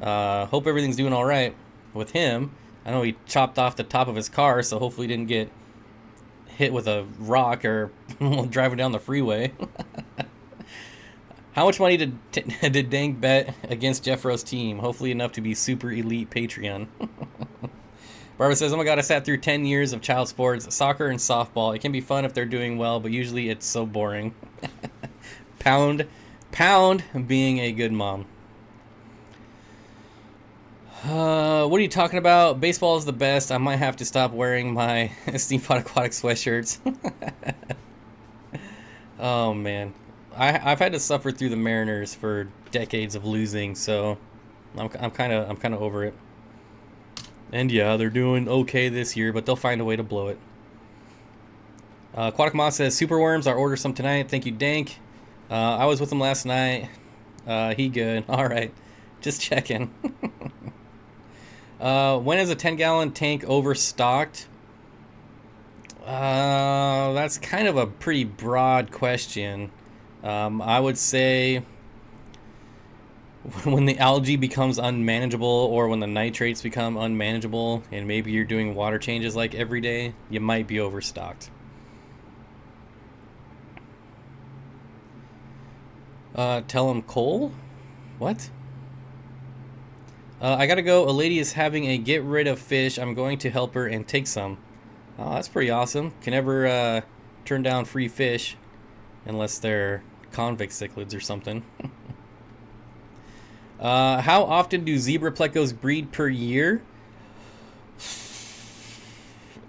Hope everything's doing all right with him. I know he chopped off the top of his car, so hopefully he didn't get hit with a rock or driving down the freeway. How much money did Dang bet against Jeffro's team? Hopefully enough to be super elite Patreon. Barbara says, oh my god, I sat through 10 years of child sports, soccer and softball. It can be fun if they're doing well, but usually it's so boring. Pound being a good mom. What are you talking about? Baseball is the best. I might have to stop wearing my Steenfott Aquatics sweatshirts. Oh man, I've had to suffer through the Mariners for decades of losing, so I'm kind of over it. And yeah, they're doing okay this year, but they'll find a way to blow it. Aquatic Moss says, superworms, I'll order some tonight. Thank you, Dank. I was with him last night. He good. All right, just checking. When is a 10-gallon tank overstocked? That's kind of a pretty broad question. I would say when the algae becomes unmanageable, or when the nitrates become unmanageable, and maybe you're doing water changes like every day, you might be overstocked. Tell him Cole? What? I gotta go. A lady is having a get rid of fish. I'm going to help her and take some. Oh, that's pretty awesome. Can never turn down free fish unless they're convict cichlids or something. How often do zebra plecos breed per year?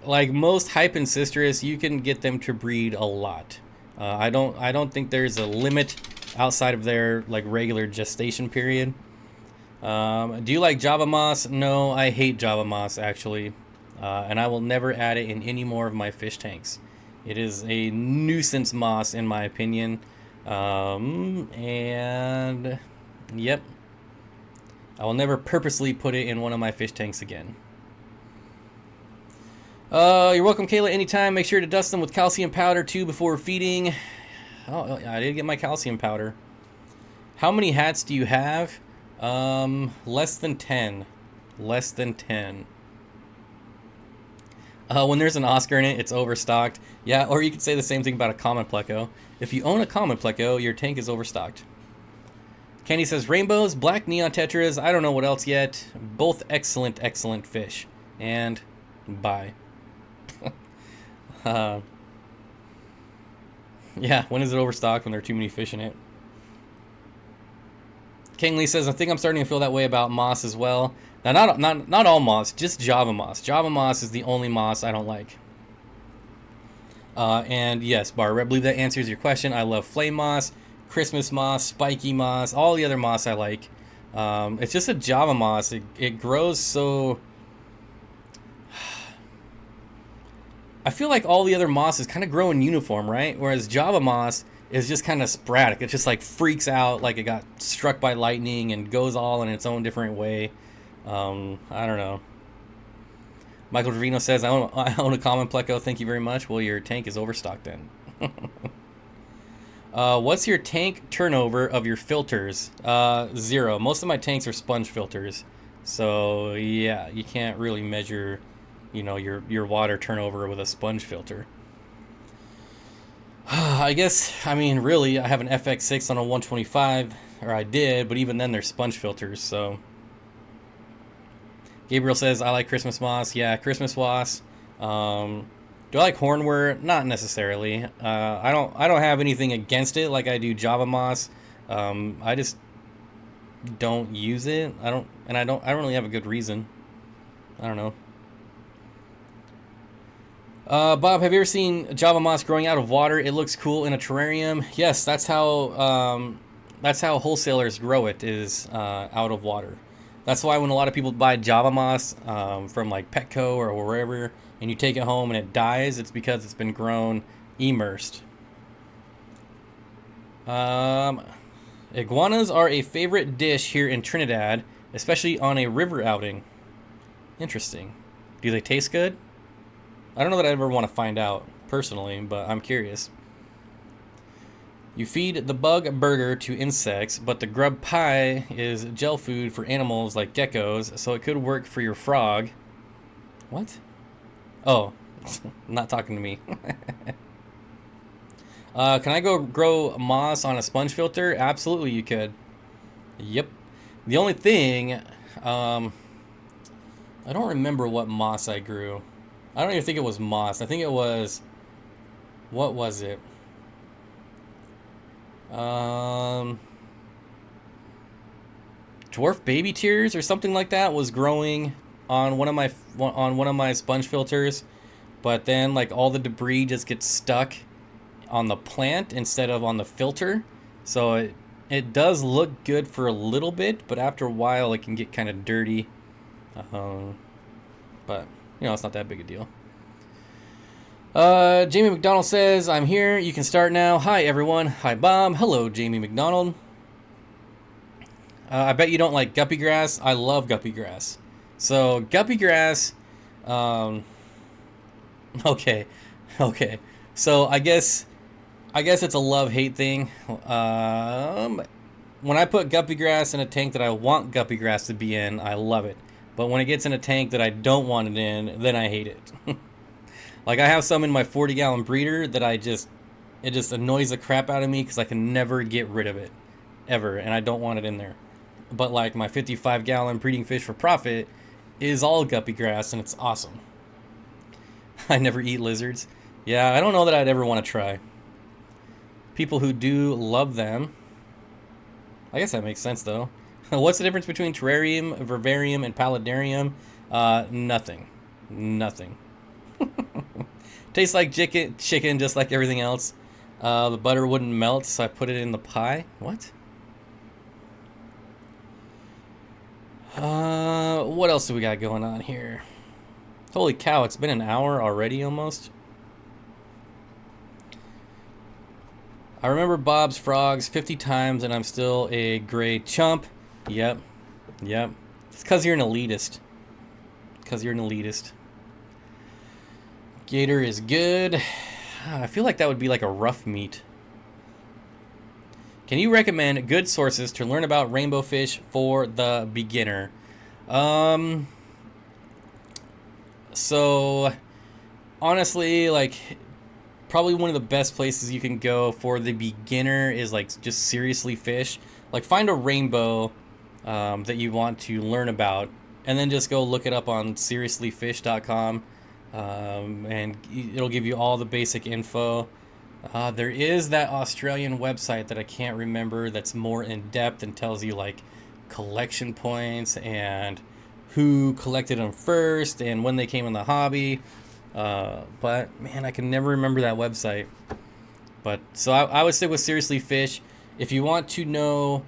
Like most hypensistrus, you can get them to breed a lot. I don't think there's a limit outside of their like regular gestation period. Do you like Java moss? No, I hate Java moss actually, and I will never add it in any more of my fish tanks. It is a nuisance moss in my opinion, and yep, I will never purposely put it in one of my fish tanks again. You're welcome, Kayla, anytime. Make sure to dust them with calcium powder too before feeding. Oh, I did get my calcium powder. How many hats do you have? Less than 10. Less than 10. When there's an Oscar in it, it's overstocked. Yeah, or you could say the same thing about a common pleco. If you own a common pleco, your tank is overstocked. Candy says rainbows, black neon tetras, I don't know what else yet. Both excellent, excellent fish. And bye. Yeah, when is it overstocked? When there are too many fish in it. King Lee says, I think I'm starting to feel that way about moss as well. Now, not all moss, just Java moss. Java moss is the only moss I don't like. And yes, Bar, I believe that answers your question. I love flame moss, Christmas moss, spiky moss, all the other moss I like. It's just a Java moss. It grows so... I feel like all the other mosses kind of grow in uniform, right? Whereas Java moss is just kind of sporadic. It just like freaks out like it got struck by lightning and goes all in its own different way. I don't know. Michael Trevino says, I own a common pleco. Thank you very much. Well, your tank is overstocked then. What's your tank turnover of your filters? 0. Most of my tanks are sponge filters. So, yeah, you can't really measure, you know, your water turnover with a sponge filter. I guess, I mean, really, I have an FX6 on a 125, or I did, but even then they're sponge filters, so... Gabriel says, I like Christmas moss. Yeah, Christmas moss. Do I like hornware? Not necessarily. I don't have anything against it like I do Java moss. I just don't use it. I don't really have a good reason. I don't know. Bob, have you ever seen Java moss growing out of water? It looks cool in a terrarium. Yes, that's how wholesalers grow it, is out of water. That's why when a lot of people buy Java moss from like Petco or wherever, and you take it home and it dies, it's because it's been grown immersed. Iguanas are a favorite dish here in Trinidad, especially on a river outing. Interesting. Do they taste good? I don't know that I ever want to find out personally, but I'm curious. You feed the bug burger to insects, but the grub pie is gel food for animals like geckos, so it could work for your frog. What? Oh, not talking to me. Can I go grow moss on a sponge filter? Absolutely, you could. Yep. The only thing, I don't remember what moss I grew. I don't even think it was moss. I think it was, what was it? Dwarf baby tears or something like that was growing on one of my sponge filters, but then like all the debris just gets stuck on the plant instead of on the filter, so it does look good for a little bit, but after a while it can get kind of dirty. But you know, it's not that big a deal. Jamie McDonald says, I'm here. You can start now. Hi, everyone. Hi, Bob. Hello, Jamie McDonald. I bet you don't like guppy grass. I love guppy grass. So, guppy grass... Okay. So, I guess it's a love-hate thing. When I put guppy grass in a tank that I want guppy grass to be in, I love it. But when it gets in a tank that I don't want it in, then I hate it. Like, I have some in my 40-gallon breeder that it just annoys the crap out of me because I can never get rid of it, ever, and I don't want it in there. But, like, my 55-gallon breeding fish for profit is all guppy grass, and it's awesome. I never eat lizards. Yeah, I don't know that I'd ever want to try. People who do love them. I guess that makes sense, though. What's the difference between terrarium, vivarium, and paludarium? Nothing. Tastes like chicken, just like everything else. The butter wouldn't melt, so I put it in the pie. What? What else do we got going on here? Holy cow, it's been an hour already almost. I remember Bob's frogs 50 times and I'm still a gray chump. Yep. It's because you're an elitist. Gator is good. I feel like that would be like a rough meat. Can you recommend good sources to learn about rainbow fish for the beginner? Um, so honestly, like probably one of the best places you can go for the beginner is like just Seriously Fish. Like find a rainbow that you want to learn about, and then just go look it up on seriouslyfish.com, and it'll give you all the basic info. There is that Australian website that I can't remember that's more in depth and tells you like collection points and who collected them first and when they came in the hobby. But man, I can never remember that website. But so I would stick with Seriously Fish. If you want to know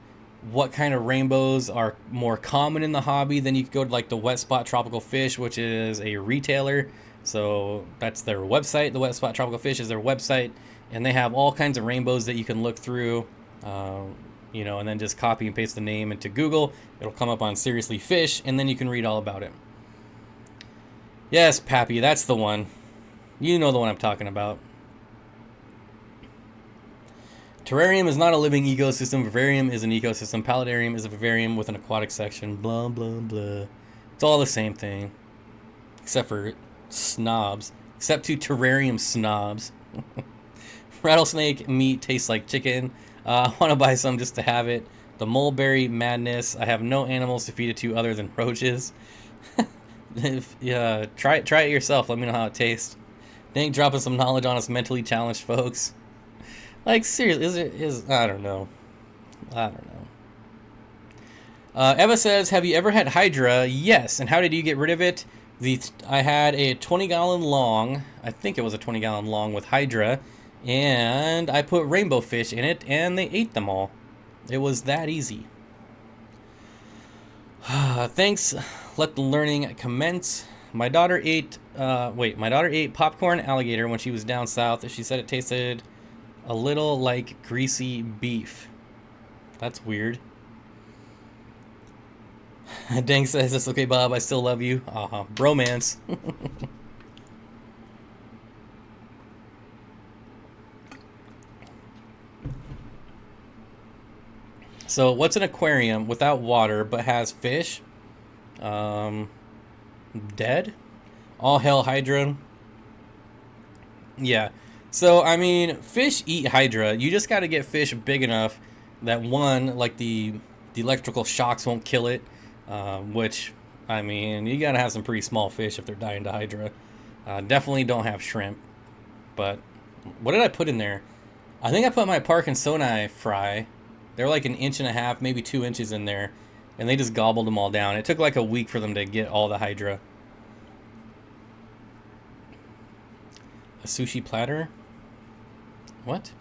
what kind of rainbows are more common in the hobby, then you could go to like the Wet Spot Tropical Fish, which is a retailer. So that's their website. The Wet Spot Tropical Fish is their website, and they have all kinds of rainbows that you can look through. And then just copy and paste the name into Google. It'll come up on Seriously Fish, and then you can read all about it. Yes, Pappy, that's the one. You know the one I'm talking about. Terrarium is not a living ecosystem. Vivarium is an ecosystem. Paludarium is a vivarium with an aquatic section. Blah, blah, blah. It's all the same thing. Except for snobs. Except to terrarium snobs. Rattlesnake meat tastes like chicken. I want to buy some just to have it. The mulberry madness. I have no animals to feed it to other than roaches. Try it yourself. Let me know how it tastes. Thank dropping some knowledge on us mentally challenged folks. Like seriously, I don't know. Eva says, "Have you ever had Hydra?" Yes. And how did you get rid of it? I had a 20-gallon long. I think it was a 20-gallon long with Hydra, and I put rainbow fish in it, and they ate them all. It was that easy. Thanks. Let the learning commence. My daughter ate popcorn alligator when she was down south. She said it tasted a little like greasy beef. That's weird. Dang says, "It's okay, Bob. I still love you." Bromance. So, what's an aquarium without water but has fish? Dead? All hell Hydra. Yeah. So, I mean, fish eat Hydra. You just got to get fish big enough that one, like the electrical shocks won't kill it. Which, I mean, you got to have some pretty small fish if they're dying to Hydra. Definitely don't have shrimp. But, what did I put in there? I think I put my Park and Sonai fry. They're like 1.5 inches, maybe 2 inches in there. And they just gobbled them all down. It took like a week for them to get all the Hydra. A sushi platter? What?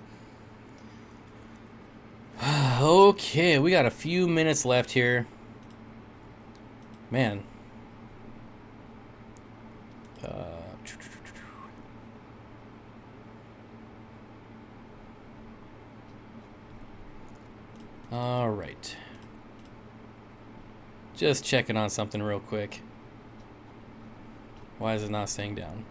Okay, we got a few minutes left here. Man. All right. Just checking on something real quick. Why is it not staying down?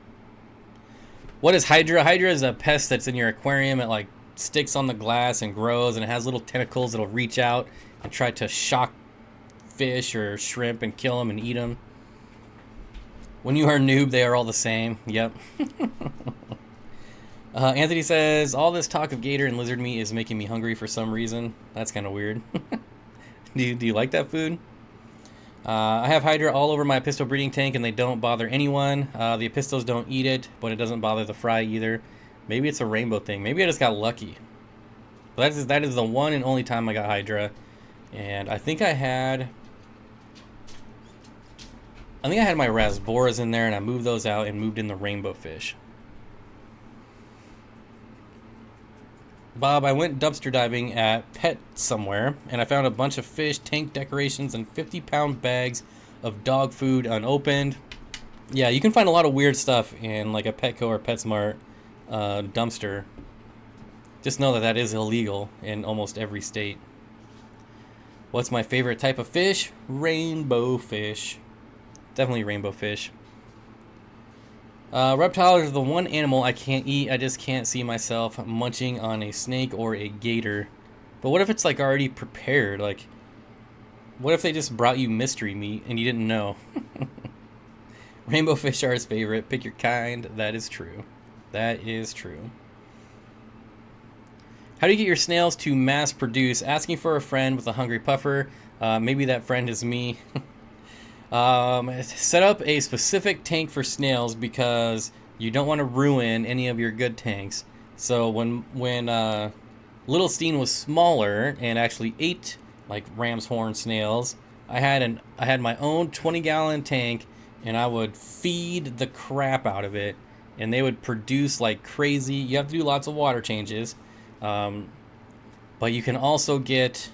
What is Hydra? Hydra is a pest that's in your aquarium. It like sticks on the glass and grows, and it has little tentacles that'll reach out and try to shock fish or shrimp and kill them and eat them. When you are a noob, they are all the same. Yep. Anthony says, all this talk of gator and lizard meat is making me hungry for some reason. That's kind of weird. Do you like that food? I have Hydra all over my Episto breeding tank, and they don't bother anyone. The Epistos don't eat it, but it doesn't bother the fry either. Maybe it's a rainbow thing. Maybe I just got lucky. But that is the one and only time I got Hydra. And I think I had my Rasboras in there, and I moved those out and moved in the rainbow fish. Bob, I went dumpster diving at Pet somewhere, and I found a bunch of fish, tank decorations, and 50-pound bags of dog food unopened. Yeah, you can find a lot of weird stuff in like a Petco or PetSmart dumpster. Just know that is illegal in almost every state. What's my favorite type of fish? Rainbow fish. Definitely rainbow fish. Reptiles are the one animal I can't eat. I just can't see myself munching on a snake or a gator. But what if it's like already prepared? Like, what if they just brought you mystery meat and you didn't know? Rainbow fish are his favorite. Pick your kind. That is true. That is true. How do you get your snails to mass produce? Asking for a friend with a hungry puffer. Maybe that friend is me. Set up a specific tank for snails because you don't want to ruin any of your good tanks. So when little Steen was smaller and actually ate like ram's horn snails, I had my own 20-gallon tank, and I would feed the crap out of it, and they would produce like crazy. You have to do lots of water changes, but you can also get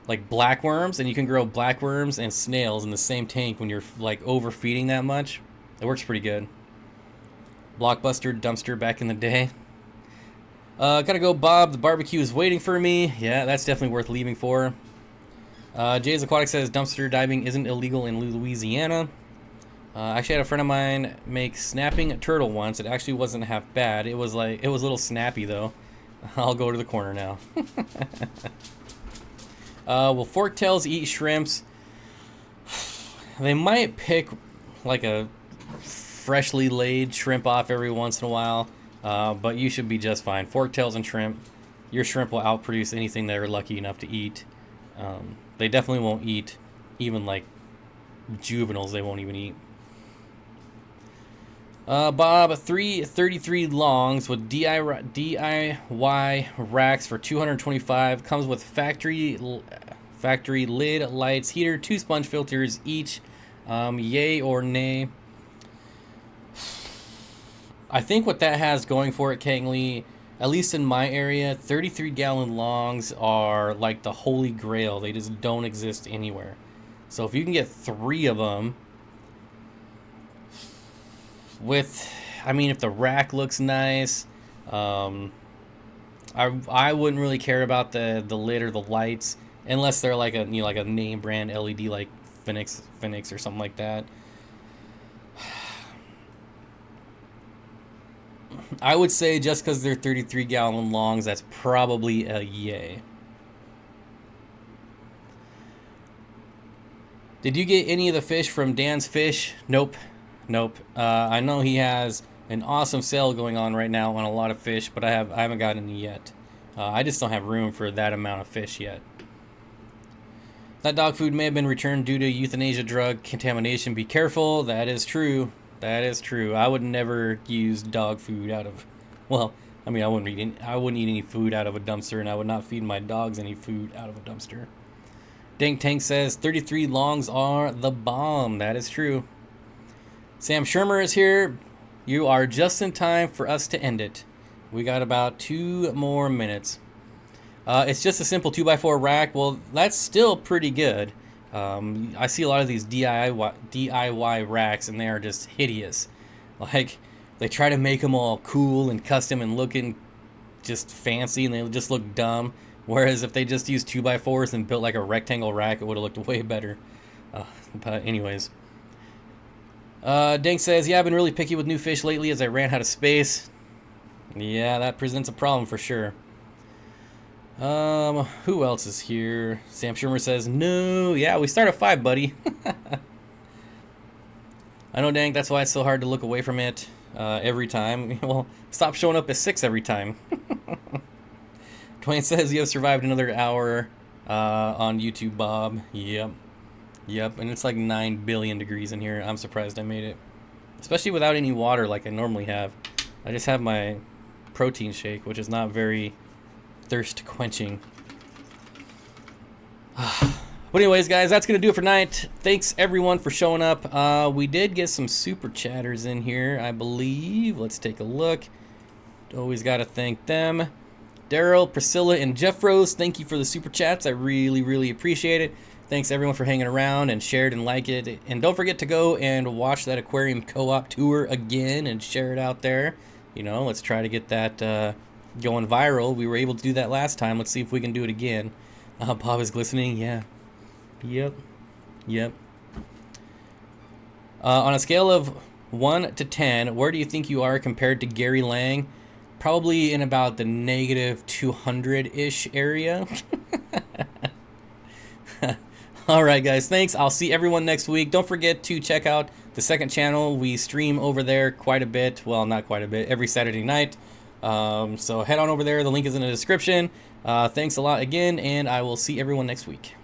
like blackworms, and you can grow blackworms and snails in the same tank when you're like overfeeding that much. It works pretty good. Blockbuster dumpster back in the day. Gotta go, Bob. The barbecue is waiting for me. Yeah, that's definitely worth leaving for. Jay's Aquatics says dumpster diving isn't illegal in Louisiana. I actually had a friend of mine make snapping a turtle once. It actually wasn't half bad. It was a little snappy though. I'll go to the corner now. Will forktails eat shrimps? They might pick like a freshly laid shrimp off every once in a while, but you should be just fine. Forktails and shrimp, your shrimp will outproduce anything they're lucky enough to eat. They definitely won't eat even like juveniles. They won't even eat. Bob, 333 longs with DIY racks for $225. Comes with factory lid, lights, heater, 2 sponge filters each. Yay or nay? I think what that has going for it, Kangley, at least in my area, 33-gallon longs are like the holy grail. They just don't exist anywhere. So if you can get 3 of them, if the rack looks nice, I wouldn't really care about the lid or the lights unless they're like a name brand LED like Phoenix or something like that. I would say just because they're 33-gallon longs, that's probably a yay. Did you get any of the fish from Dan's Fish? Nope. I know he has an awesome sale going on right now on a lot of fish, but I haven't gotten any yet. I just don't have room for that amount of fish yet. That dog food may have been returned due to euthanasia drug contamination. Be careful. That is true. I would never use dog food out of, I wouldn't eat any food out of a dumpster, and I would not feed my dogs any food out of a dumpster. Dank Tank says 33 longs are the bomb. That is true. Sam Shermer is here. You are just in time for us to end it. We got about 2 more minutes. It's just a simple 2x4 rack. Well, that's still pretty good. I see a lot of these DIY racks, and they are just hideous. Like, they try to make them all cool and custom and looking just fancy, and they just look dumb. Whereas if they just used 2x4s and built like a rectangle rack, it would have looked way better. But anyways. Dank says, yeah, I've been really picky with new fish lately as I ran out of space. Yeah, that presents a problem for sure. Who else is here? Sam Schumer says, no. Yeah, we start at 5, buddy. I know, Dank, that's why it's so hard to look away from it every time. Well, stop showing up at 6 every time. Dwayne says you have survived another hour on YouTube, Bob. Yep, and it's like 9 billion degrees in here. I'm surprised I made it. Especially without any water like I normally have. I just have my protein shake, which is not very thirst quenching. But anyways, guys, that's gonna do it for tonight. Thanks everyone for showing up. We did get some super chatters in here, I believe. Let's take a look. Always gotta thank them. Daryl, Priscilla, and Jeff Rose, thank you for the super chats. I really appreciate it. Thanks everyone for hanging around and shared and liked it. And don't forget to go and watch that aquarium co-op tour again and share it out there. You know, let's try to get that going viral. We were able to do that last time. Let's see if we can do it again. Bob is glistening. Yeah. Yep. On a scale of 1 to 10, where do you think you are compared to Gary Lang? Probably in about the negative 200-ish area. All right, guys, thanks. I'll see everyone next week. Don't forget to check out the second channel. We stream over there quite a bit. Well, not quite a bit. Every Saturday night. So head on over there. The link is in the description. Thanks a lot again, and I will see everyone next week.